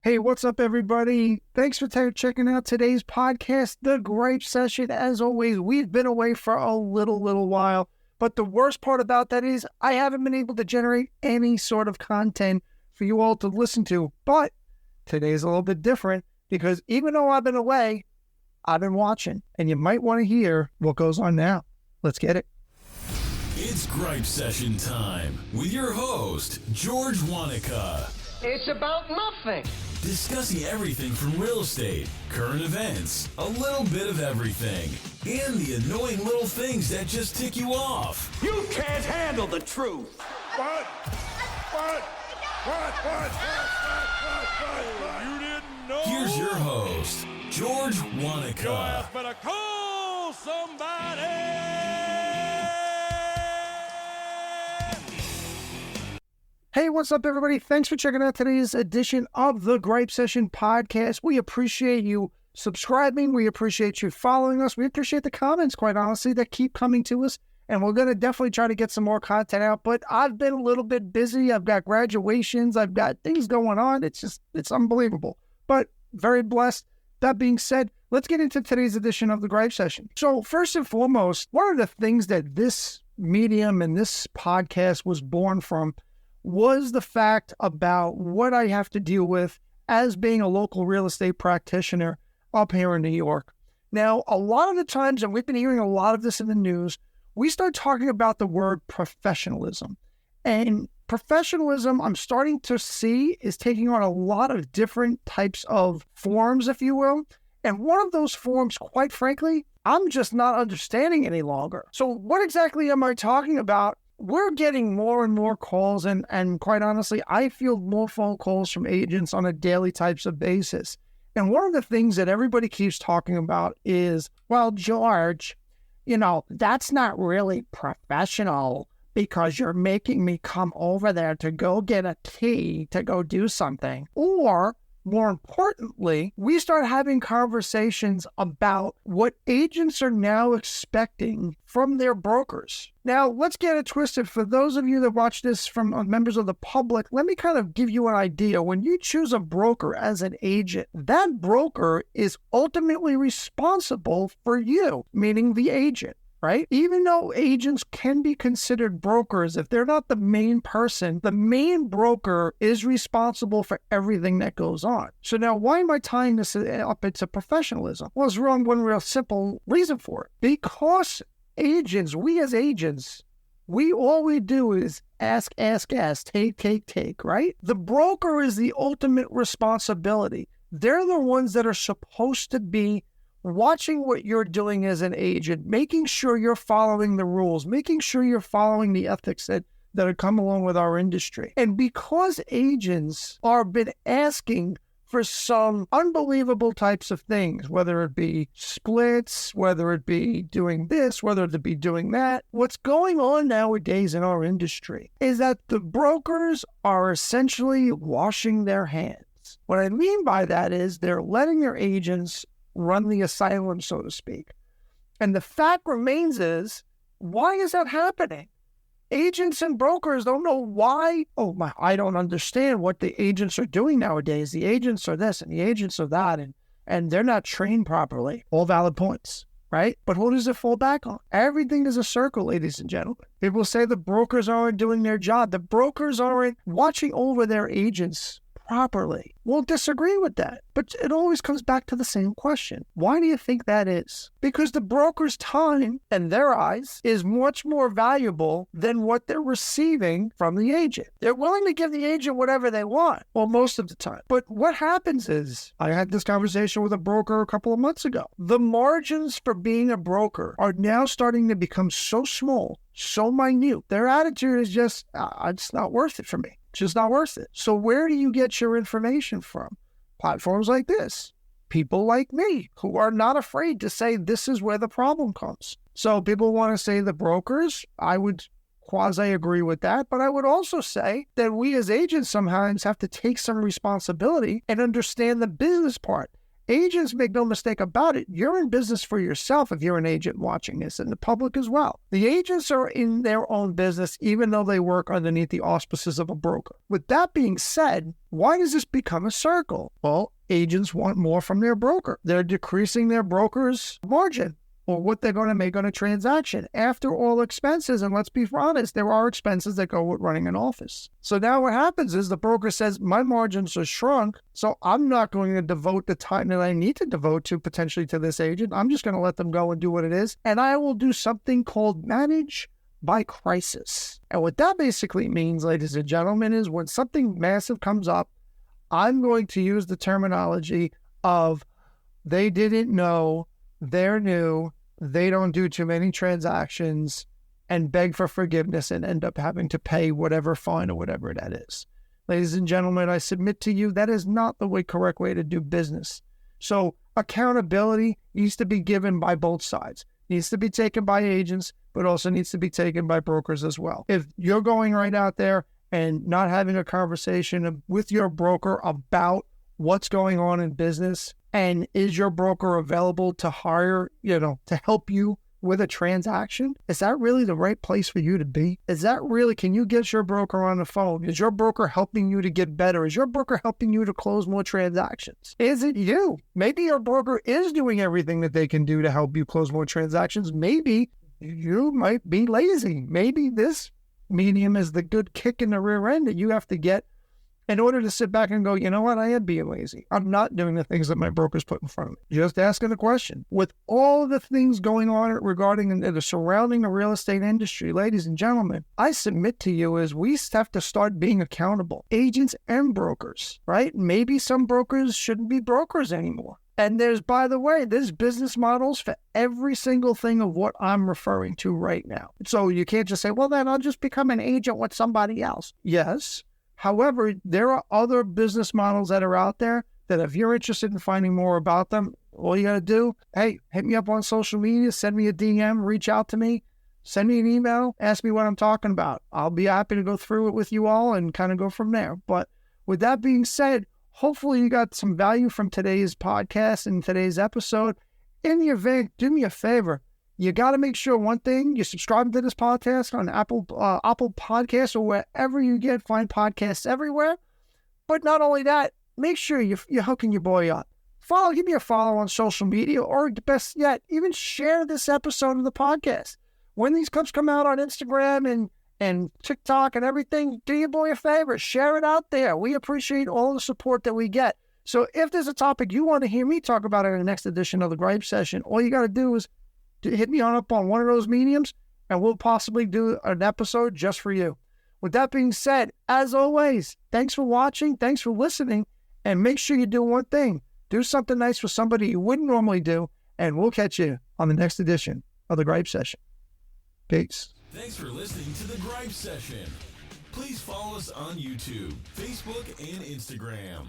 Hey, what's up, everybody? Thanks for checking out today's podcast, The Gripe Session. As always, we've been away for a little while, but the worst part about that is I haven't been able to generate any sort of content for you all to listen to. But today's a little bit different because even though I've been away, I've been watching, and you might want to hear what goes on now. Let's get it. It's Gripe Session time with your host, George Wanaka. It's about nothing. Discussing everything from real estate, current events, a little bit of everything, and the annoying little things that just tick you off. You can't handle the truth. What? You didn't know? Here's your host, George Wanaka. Your ass better call somebody. Hey, what's up, everybody? Thanks for checking out today's edition of the Gripe Session podcast. We appreciate you subscribing. We appreciate you following us. We appreciate the comments, quite honestly, that keep coming to us. And we're going to definitely try to get some more content out. But I've been a little bit busy. I've got graduations. I've got things going on. It's unbelievable. But very blessed. That being said, let's get into today's edition of the Gripe Session. So first and foremost, one of the things that this medium and this podcast was born from was the fact about what I have to deal with as being a local real estate practitioner up here in New York. Now, a lot of the times, and we've been hearing a lot of this in the news, we start talking about the word professionalism. And professionalism, I'm starting to see, is taking on a lot of different types of forms, if you will. And one of those forms, quite frankly, I'm just not understanding any longer. So what exactly am I talking about? We're getting more and more calls, and quite honestly, I field more phone calls from agents on a daily types of basis. And one of the things that everybody keeps talking about is, well, George, that's not really professional because you're making me come over there to go get a key to go do something. Or, more importantly, we start having conversations about what agents are now expecting from their brokers. Now, let's get it twisted. For those of you that watch this from members of the public, let me kind of give you an idea. When you choose a broker as an agent, that broker is ultimately responsible for you, meaning the agent. Right? Even though agents can be considered brokers, if they're not the main person, the main broker is responsible for everything that goes on. So now, why am I tying this up into professionalism? Well, it's wrong. One real simple reason for it. Because agents, we as agents, all we do is ask, take, right? The broker is the ultimate responsibility. They're the ones that are supposed to be watching what you're doing as an agent, making sure you're following the rules, making sure you're following the ethics that have come along with our industry. And because agents are been asking for some unbelievable types of things, whether it be splits, whether it be doing this, whether it be doing that, what's going on nowadays in our industry is that the brokers are essentially washing their hands. What I mean by that is they're letting their agents run the asylum, so to speak. And the fact remains is, why is that happening? Agents and brokers don't know why. I don't understand what the agents are doing nowadays. The agents are this and the agents are that, and they're not trained properly. All valid points, right? But who does it fall back on? Everything is a circle, ladies and gentlemen. People say the brokers aren't doing their job. The brokers aren't watching over their agents properly. We'll disagree with that. But it always comes back to the same question. Why do you think that is? Because the broker's time, in their eyes, is much more valuable than what they're receiving from the agent. They're willing to give the agent whatever they want, well, most of the time. But what happens is, I had this conversation with a broker a couple of months ago. The margins for being a broker are now starting to become so small, so minute. Their attitude is just, it's not worth it for me. It's just not worth it. So where do you get your information from? Platforms like this. People like me who are not afraid to say this is where the problem comes. So people want to say the brokers. I would quasi-agree with that, but I would also say that we as agents sometimes have to take some responsibility and understand the business part. Agents, make no mistake about it, you're in business for yourself if you're an agent watching this, and the public as well. The agents are in their own business even though they work underneath the auspices of a broker. With that being said, why does this become a circle? Well, agents want more from their broker. They're decreasing their broker's margin, or what they're going to make on a transaction. After all expenses, and let's be honest, there are expenses that go with running an office. So now what happens is the broker says, my margins are shrunk, so I'm not going to devote the time that I need to devote to potentially to this agent. I'm just going to let them go and do what it is. And I will do something called manage by crisis. And what that basically means, ladies and gentlemen, is when something massive comes up, I'm going to use the terminology of they didn't know, they're new, they don't do too many transactions, and beg for forgiveness and end up having to pay whatever fine or whatever that is. Ladies and gentlemen, I submit to you that is not the correct way to do business. So accountability needs to be given by both sides. Needs to be taken by agents, but also needs to be taken by brokers as well. If you're going right out there and not having a conversation with your broker about what's going on in business, and is your broker available to hire, to help you with a transaction? Is that really the right place for you to be? Can you get your broker on the phone? Is your broker helping you to get better? Is your broker helping you to close more transactions? Is it you? Maybe your broker is doing everything that they can do to help you close more transactions. Maybe you might be lazy. Maybe this medium is the good kick in the rear end that you have to get in order to sit back and go, you know what, I am being lazy. I'm not doing the things that my broker's put in front of me. Just asking a question. With all the things going on regarding the surrounding the real estate industry, ladies and gentlemen, I submit to you is we have to start being accountable. Agents and brokers, right? Maybe some brokers shouldn't be brokers anymore. And there's business models for every single thing of what I'm referring to right now. So you can't just say, well, then I'll just become an agent with somebody else. Yes. However, there are other business models that are out there that if you're interested in finding more about them, all you got to do, hey, hit me up on social media, send me a DM, reach out to me, send me an email, ask me what I'm talking about. I'll be happy to go through it with you all and kind of go from there. But with that being said, hopefully you got some value from today's podcast and today's episode. In the event, do me a favor. You got to make sure one thing, you subscribe to this podcast on Apple Podcasts or wherever you find podcasts everywhere. But not only that, make sure you're hooking your boy up. Give me a follow on social media, or best yet, even share this episode of the podcast. When these clips come out on Instagram and TikTok and everything, do your boy a favor, share it out there. We appreciate all the support that we get. So if there's a topic you want to hear me talk about in the next edition of the Gripe Session, all you got to do is hit me up on one of those mediums, and we'll possibly do an episode just for you. With that being said, as always, thanks for watching, thanks for listening, and make sure you do one thing. Do something nice for somebody you wouldn't normally do, and we'll catch you on the next edition of the Gripe Session. Peace. Thanks for listening to the Gripe Session. Please follow us on YouTube, Facebook, and Instagram.